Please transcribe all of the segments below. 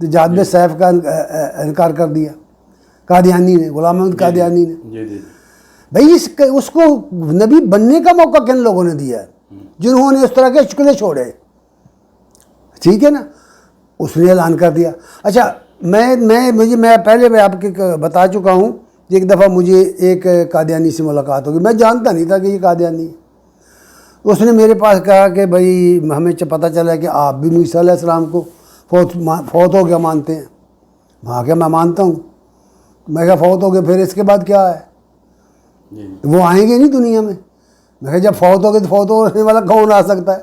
تو جہاد میں سیف کا انکار کر دیا قادیانی نے، غلام احمد قادیانی نے. جی جی بھائی اس کو نبی بننے کا موقع کن لوگوں نے دیا ہے؟ جنہوں نے اس طرح کے چکلے چھوڑے. ٹھیک ہے نا، اس نے اعلان کر دیا. اچھا میں پہلے میں آپ کے بتا چکا ہوں کہ ایک دفعہ مجھے ایک قادیانی سے ملاقات ہوگی. میں جانتا نہیں تھا کہ یہ قادیانی ہے. اس نے میرے پاس کہا کہ بھائی ہمیں پتہ چلا کہ آپ بھی موسیٰ علیہ السلام کو فوت ہو گیا مانتے ہیں. وہاں کہ میں مانتا ہوں. میں کہا فوت ہو گئے پھر اس کے بعد کیا ہے؟ وہ آئیں گے نہیں دنیا میں. میں کہا جب فوت ہو گئے تو فوت ہونے والا کون آ سکتا ہے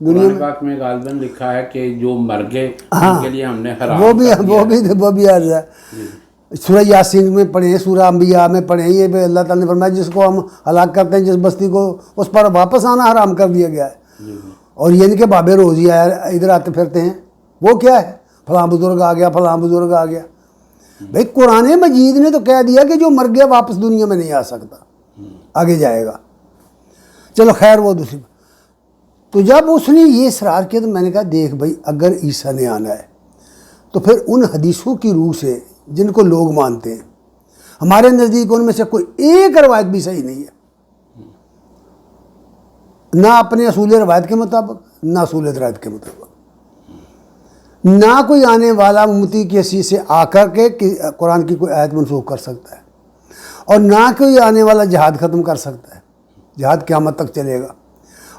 دنیا میں؟ پاک میں غالباً لکھا ہے کہ جو مر گئے ان کے لیے ہم نے حرام وہ بھی عرض ہے. سورہ یاسین میں پڑھیں، سورہ انبیاء میں پڑھیں، یہ بھی اللہ تعالیٰ نے فرمایا جس کو ہم ہلاک کرتے ہیں، جس بستی کو، اس پر واپس آنا حرام کر دیا گیا ہے. اور یہ نہیں کہ بابے روزی آیا ادھر آتے پھرتے ہیں. وہ کیا ہے؟ فلاں بزرگ آ گیا، فلاں بزرگ آ گیا. بھائی قرآن مجید نے تو کہہ دیا کہ جو مر گیا واپس دنیا میں نہیں آ سکتا، آگے جائے گا. چلو خیر وہ دوسری بات. تو جب اس نے یہ اصرار کیا تو میں نے کہا دیکھ بھائی اگر عیسیٰ نے آنا ہے تو پھر ان حدیثوں کی روح سے جن کو لوگ مانتے ہیں، ہمارے نزدیک ان میں سے کوئی ایک روایت بھی صحیح نہیں ہے، نہ اپنے اصول روایت کے مطابق، نہ اصول روایت کے مطابق. نہ کوئی آنے والا امتی کی حیثیت سے آ کر کے قرآن کی کوئی آیت منسوخ کر سکتا ہے، اور نہ کوئی آنے والا جہاد ختم کر سکتا ہے. جہاد قیامت تک چلے گا،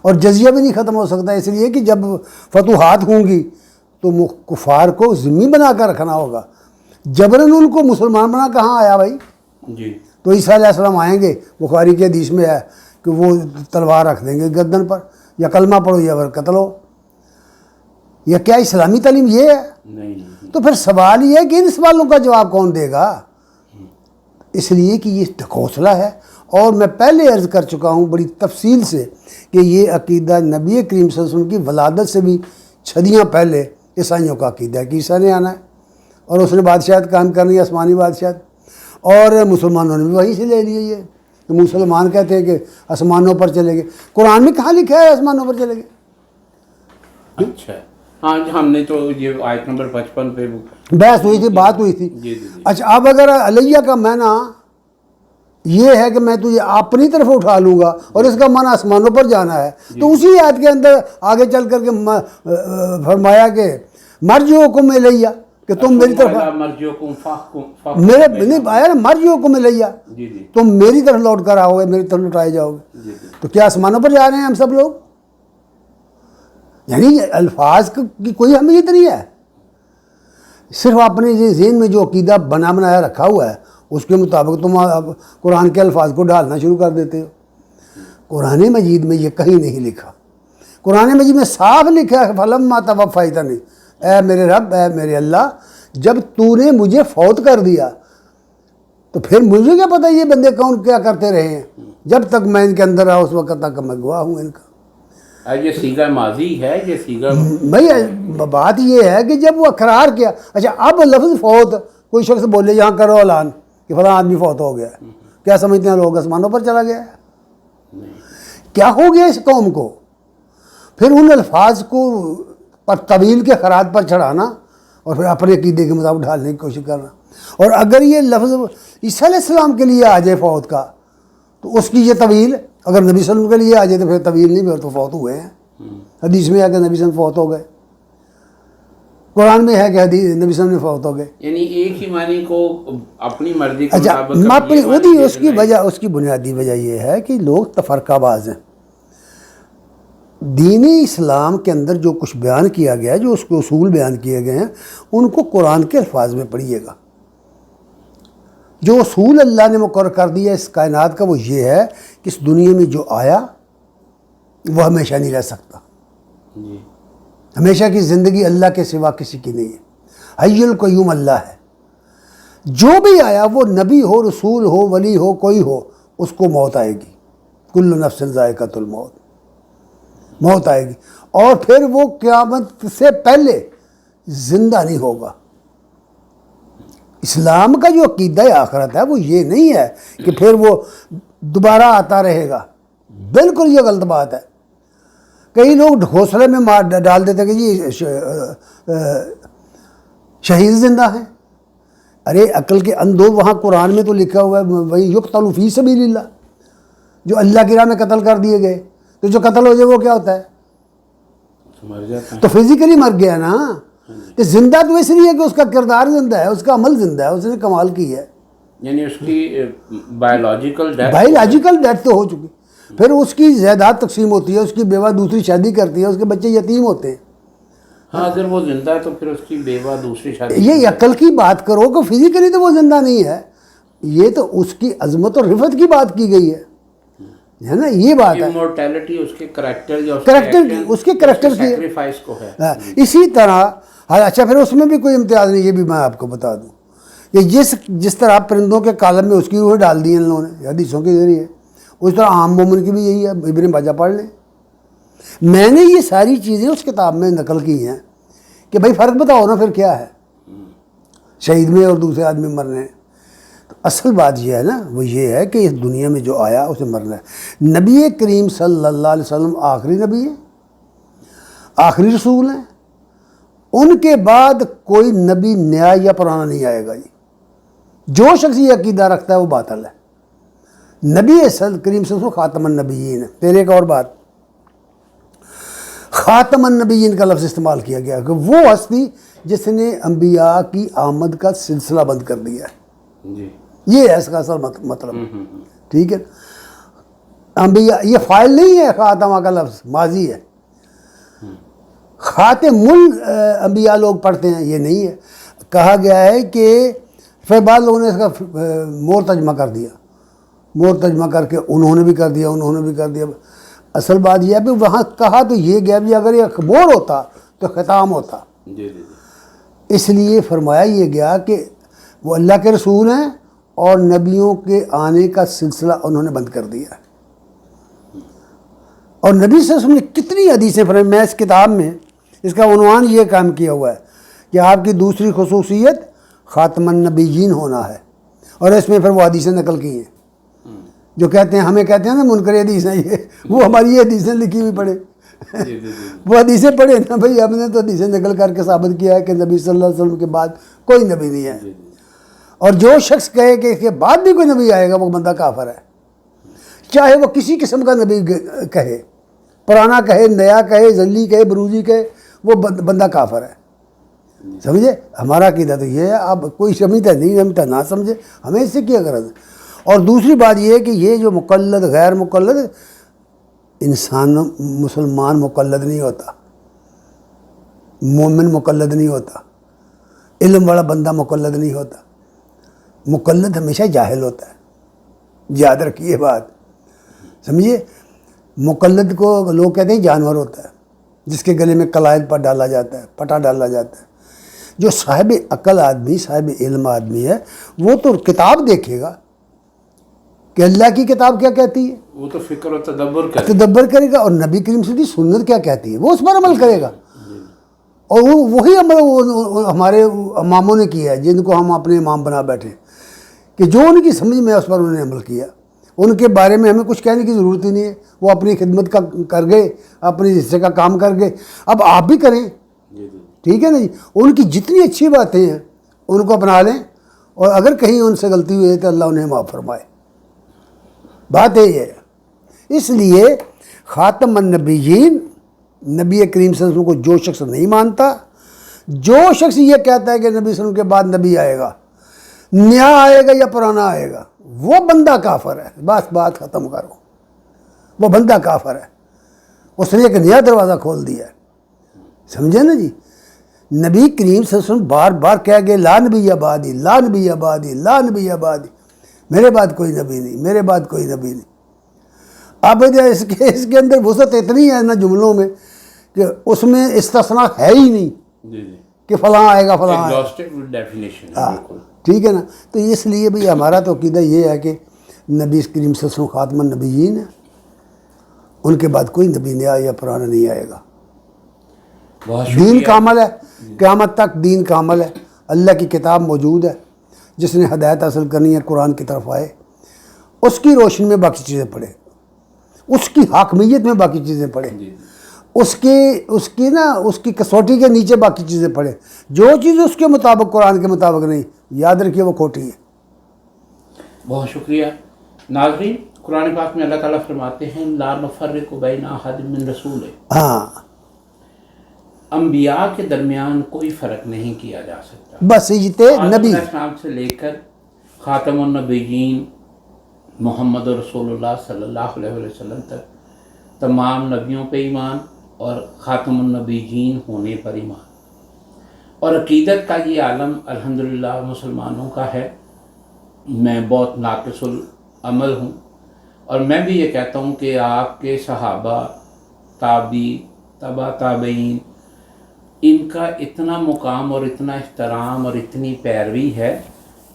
اور جزیہ بھی نہیں ختم ہو سکتا. اس لیے کہ جب فتوحات ہوں گی تو کفار کو ذمہ بنا کر رکھنا ہوگا. جبراً ان کو مسلمان بنا کہاں آیا بھائی؟ جی. تو عیسیٰ علیہ السلام آئیں گے، بخاری کے حدیث میں ہے کہ وہ تلوار رکھ دیں گے گردن پر، یا کلمہ پڑھو یا پھر قتل ہو. یا کیا اسلامی تعلیم یہ ہے؟ نہیں. تو پھر سوال یہ ہے کہ ان سوالوں کا جواب کون دے گا؟ اس لیے کہ یہ ڈھکوسلہ ہے. اور میں پہلے عرض کر چکا ہوں بڑی تفصیل سے کہ یہ عقیدہ نبی کریم صلی اللہ علیہ وسلم کی ولادت سے بھی صدیاں پہلے عیسائیوں کا عقیدہ ہے کہ عیسیٰ نے آنا ہے اور اس نے بادشاہت قائم کرنی ہے، آسمانی بادشاہت. اور مسلمانوں نے بھی وہیں سے لے لیے یہ کہ مسلمان کہتے ہیں کہ آسمانوں پر چلے گئے. قرآن میں کہاں لکھا ہے آسمانوں پر چلے گئے؟ اچھا ہاں ہم نے تو یہ آیت نمبر 55 پہ بحث ہوئی تھی، بات ہوئی تھی. جی. اچھا اب اگر علیہ کا معنی یہ ہے کہ میں تجھے اپنی طرف اٹھا لوں گا اور اس کا معنی آسمانوں پر جانا ہے، تو اسی آیت کے اندر آگے چل کر کے فرمایا کہ مرجعکم الیہ، کہ تم میری طرف میرے نہیں آیا نا، مرجعکم الیہ، تم میری طرف لوٹ کر آؤ گے، میری طرف لوٹائے جاؤ گے. تو کیا آسمانوں پر جا رہے ہیں ہم سب لوگ؟ یعنی الفاظ کی کوئی اہمیت نہیں ہے، صرف اپنے ذہن میں جو عقیدہ بنایا رکھا ہوا ہے اس کے مطابق تم قرآن کے الفاظ کو ڈالنا شروع کر دیتے ہو. قرآن مجید میں یہ کہیں نہیں لکھا. قرآن مجید میں صاف لکھا ہے فلما توفیتنی، اے میرے رب، اے میرے اللہ، جب تو نے مجھے فوت کر دیا تو پھر مجھے کیا پتہ یہ بندے کون کیا کرتے رہے ہیں. جب تک میں ان کے اندر رہا اس وقت تک میں گواہ ہوں ان کا. یہ صیغہ ماضی ہے، یہ صیغہ بھائی بات یہ ہے کہ جب وہ اقرار کیا. اچھا اب لفظ فوت کوئی شخص بولے یہاں کرو اعلان کہ فلاں آدمی فوت ہو گیا، کیا سمجھتے ہیں لوگ آسمانوں پر چلا گیا ہے؟ کیا ہو گیا اس قوم کو؟ پھر ان الفاظ کو پر طویل کے خراج پر چڑھانا اور پھر اپنے عقیدے کے مطابق ڈھالنے کی کوشش کرنا. اور اگر یہ لفظ عیسیٰ علیہ السلام کے لیے آ جائے فوت کا تو اس کی یہ طویل، اگر نبی صلی اللہ علیہ وسلم کے لیے آ جائے تو پھر طویل نہیں، پھر تو فوت ہوئے ہیں. حدیث میں ہے کہ نبی صلی اللہ علیہ وسلم فوت ہو گئے، قرآن میں ہے کہ نبی صلی اللہ علیہ وسلم نے فوت ہو گئے. یعنی ایک ہی معنی کو اپنی مرضی کے اچھا مطابق اس کی وجہ، اس کی بنیادی وجہ یہ ہے کہ لوگ تفرقہ باز ہیں. دین اسلام کے اندر جو کچھ بیان کیا گیا ہے، جو اس کے اصول بیان کیے گئے ہیں، ان کو قرآن کے الفاظ میں پڑھیے گا. جو اصول اللہ نے مقرر کر دیا اس کائنات کا وہ یہ ہے کہ اس دنیا میں جو آیا وہ ہمیشہ نہیں رہ سکتا. ہمیشہ کی زندگی اللہ کے سوا کسی کی نہیں ہے. حی القیوم اللہ ہے. جو بھی آیا وہ نبی ہو، رسول ہو، ولی ہو، کوئی ہو، اس کو موت آئے گی. کل نفس ذائقۃ الموت، موت آئے گی. اور پھر وہ قیامت سے پہلے زندہ نہیں ہوگا. اسلام کا جو عقیدہ آخرت ہے وہ یہ نہیں ہے کہ پھر وہ دوبارہ آتا رہے گا. بالکل یہ غلط بات ہے. کئی لوگ ڈھوسلے میں ڈال دیتے کہ جی شہید زندہ ہیں. ارے عقل کے اندھو، وہاں قرآن میں تو لکھا ہوا ہے وہی یقتل فی سبیل اللہ، جو اللہ کی راہ میں قتل کر دیے گئے. تو جو قتل ہو جائے وہ کیا ہوتا ہے؟ مر جاتا ہے. تو فزیکلی مر گیا نا. تو زندہ تو اس لیے کہ اس کا کردار زندہ ہے، اس کا عمل زندہ ہے، اس نے کمال کی ہے. یعنی اس کی بایولوجیکل ڈیتھ تو ہو چکی. پھر اس کی جائیداد تقسیم ہوتی ہے، اس کی بیوہ دوسری شادی کرتی ہے، اس کے بچے یتیم ہوتے ہیں. ہاں اگر وہ زندہ ہے تو پھر اس کی بیوہ دوسری شادی. یہ عقل کی بات کرو کہ فزیکلی تو وہ زندہ نہیں ہے، یہ تو اس کی عظمت اور رفعت کی بات کی گئی ہے نا. یہ بات ہے امورٹیلٹی اس کے کریکٹر یا اس کے کریکٹر کی سیکریفائس کو ہے. اسی طرح. اچھا پھر اس میں بھی کوئی امتیاز نہیں، یہ بھی میں آپ کو بتا دوں کہ جس طرح پرندوں کے کالم میں اس کی روح ڈال دی ہیں ان لوگوں نے حدیثوں کے ذریعے، اس طرح عام مومن کی بھی یہی ہے. ابن ماجہ پڑھ لیں. میں نے یہ ساری چیزیں اس کتاب میں نقل کی ہیں کہ بھائی فرق بتاؤ نا پھر کیا ہے شہید میں اور دوسرے آدمی مرنے. تو اصل بات یہ ہے نا، وہ یہ ہے کہ اس دنیا میں جو آیا اسے مرنا ہے. نبی کریم صلی اللہ علیہ وسلم آخری نبی ہے، آخری رسول ہیں. ان کے بعد کوئی نبی نیا یا پرانا نہیں آئے گا. جو شخص یہ عقیدہ رکھتا ہے وہ باطل ہے. نبی کریم صلی اللہ علیہ وسلم خاتم النبیین ہے. پھر ایک اور بات، خاتم النبیین کا لفظ استعمال کیا گیا کہ وہ ہستی جس نے انبیاء کی آمد کا سلسلہ بند کر دیا ہے. جی یہ ہے اس کا اصل مطلب. ٹھیک ہے. انبیاء یہ فاعل نہیں ہے، خاتمہ کا لفظ ماضی ہے. خاتم الانبیاء لوگ پڑھتے ہیں، یہ نہیں ہے. کہا گیا ہے کہ پھر بعض لوگوں نے اس کا مور ترجمہ کر دیا، مور ترجمہ کر کے انہوں نے بھی کر دیا، انہوں نے بھی کر دیا. اصل بات یہ ہے کہ وہاں کہا تو یہ گیا بھی اگر یہ مور ہوتا تو ختام ہوتا. جی جی. اس لیے فرمایا یہ گیا کہ وہ اللہ کے رسول ہیں اور نبیوں کے آنے کا سلسلہ انہوں نے بند کر دیا. اور نبی صلی اللہ علیہ وسلم نے کتنی حدیثیں فرمائی. میں اس کتاب میں اس کا عنوان یہ کام کیا ہوا ہے کہ آپ کی دوسری خصوصیت خاتم النبیین ہونا ہے. اور اس میں پھر وہ حدیثیں نقل کی ہیں جو کہتے ہیں، ہمیں کہتے ہیں نا منکر حدیث ہیں یہ، وہ ہماری یہ حدیثیں لکھی ہوئی پڑھے. وہ حدیثیں پڑھے نا بھائی، ہم نے تو حدیثیں نقل کر کے ثابت کیا ہے کہ نبی صلی اللہ علیہ وسلم کے بعد کوئی نبی نہیں ہے. اور جو شخص کہے کہ اس کے بعد بھی کوئی نبی آئے گا وہ بندہ کافر ہے، چاہے وہ کسی قسم کا نبی کہے، پرانا کہے، نیا کہے، ذلی کہے، بروزی کہے، وہ بندہ کافر ہے. سمجھے؟ ہمارا عقیدہ تو یہ ہے. اب کوئی سمجھتا نہیں سمجھتا نہ سمجھے، ہمیں اس سے کیا غرض ہے. اور دوسری بات یہ ہے کہ یہ جو مقلد غیر مقلد، انسان مسلمان مقلد نہیں ہوتا، مومن مقلد نہیں ہوتا، علم والا بندہ مقلد نہیں ہوتا. مقلد ہمیشہ جاہل ہوتا ہے. یاد رکھیے بات، سمجھیے. مقلد کو لوگ کہتے ہیں جانور ہوتا ہے جس کے گلے میں قلائد پر ڈالا جاتا ہے، پٹا ڈالا جاتا ہے. جو صاحب عقل آدمی، صاحب علم آدمی ہے، وہ تو کتاب دیکھے گا کہ اللہ کی کتاب کیا کہتی ہے، وہ تو فکر و تدبر کرے گا. اور نبی کریم صلی اللہ علیہ وسلم کی سنت کیا کہتی ہے وہ اس پر عمل کرے گا. اور وہی عمل ہمارے اماموں نے کیا ہے جن کو ہم اپنے امام بنا بیٹھے، کہ جو ان کی سمجھ میں اس پر انہوں نے عمل کیا. ان کے بارے میں ہمیں کچھ کہنے کی ضرورت ہی نہیں ہے. وہ اپنی خدمت کا کر گئے، اپنے حصے کا کام کر گئے. اب آپ بھی کریں، ٹھیک ہے نا جی. ان کی جتنی اچھی باتیں ہیں ان کو اپنا لیں، اور اگر کہیں ان سے غلطی ہوئی ہے تو اللہ انہیں معاف فرمائے. بات یہ ہے. اس لیے خاتم النبیین، نبی کریم صلی اللہ علیہ وسلم کو جو شخص نہیں مانتا، جو شخص یہ کہتا ہے کہ نبی صلی اللہ علیہ وسلم کے بعد نبی آئے گا، نیا آئے گا یا پرانا آئے گا، وہ بندہ کافر ہے. بس بات ختم کرو. وہ بندہ کافر ہے، اس نے ایک نیا دروازہ کھول دیا ہے. سمجھے نا جی. نبی کریم صلی اللہ علیہ وسلم بار بار کہہ گئے لا نبی آبادی، لا نبی آبادی، لا نبی آبادی، میرے بعد کوئی نبی نہیں، میرے بعد کوئی نبی نہیں. اب اس کے اندر وسعت اتنی ہے نا جملوں میں کہ اس میں استثناء ہے ہی نہیں کہ فلاں آئے گا فلاں آئے گا. ٹھیک ہے نا. تو اس لیے بھئی ہمارا تو عقیدہ یہ ہے کہ نبی کریم صلی اللہ علیہ وسلم خاتم النبیین ہے، ان کے بعد کوئی نبی نیا یا پرانا نہیں آئے گا. دین کامل ہے، قیامت تک دین کامل ہے. اللہ کی کتاب موجود ہے، جس نے ہدایت حاصل کرنی ہے قرآن کی طرف آئے، اس کی روشنی میں باقی چیزیں پڑھے، اس کی حاکمیت میں باقی چیزیں پڑھے. اس کی کسوٹی کے نیچے باقی چیزیں پڑھیں. جو چیز اس کے مطابق قرآن کے مطابق نہیں، یاد رکھیے وہ کھوٹی ہے. بہت شکریہ. ناظرین، قرآن پاک میں اللہ تعالیٰ فرماتے ہیں لا نفرق بین احد من رسول. ہاں انبیاء کے درمیان کوئی فرق نہیں کیا جا سکتا. بس یہ تھے آدم نبی. علیہ السلام سے لے کر خاتم النبیین محمد رسول اللہ صلی اللہ علیہ وسلم تک تمام نبیوں پہ ایمان اور خاتم النبیین ہونے پر ایمان. اور عقیدت کا یہ عالم الحمدللہ مسلمانوں کا ہے. میں بہت ناقص العمل ہوں اور میں بھی یہ کہتا ہوں کہ آپ کے صحابہ، تابعی، تبع تابعین، ان کا اتنا مقام اور اتنا احترام اور اتنی پیروی ہے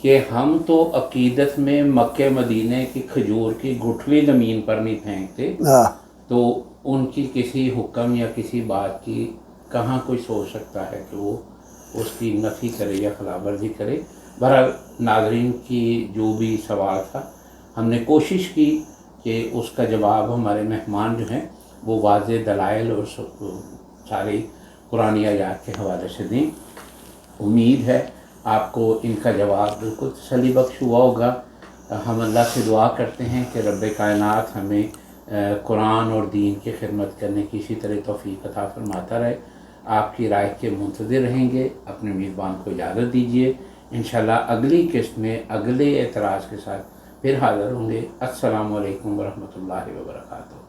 کہ ہم تو عقیدت میں مکہ مدینہ کی کھجور کی گٹھلی زمین پر نہیں پھینکتے. تو ان کی کسی حکم یا کسی بات کی کہاں کوئی سوچ سکتا ہے کہ وہ اس کی نفی کرے یا خلاف ورزی کرے. بہرحال ناظرین کی جو بھی سوال تھا ہم نے کوشش کی کہ اس کا جواب ہمارے مہمان جو ہیں وہ واضح دلائل اور ساری قرآن آیات کے حوالے سے دیں. امید ہے آپ کو ان کا جواب بالکل تسلی بخش ہوا ہوگا. ہم اللہ سے دعا کرتے ہیں کہ رب کائنات ہمیں قرآن اور دین کی خدمت کرنے کی اسی طرح توفیق عطا فرماتا رہے. آپ کی رائے کے منتظر رہیں گے. اپنے میزبان کو اجازت دیجیے. انشاءاللہ اگلی قسط میں اگلے اعتراض کے ساتھ پھر حاضر ہوں گے. السلام علیکم ورحمۃ اللہ وبرکاتہ.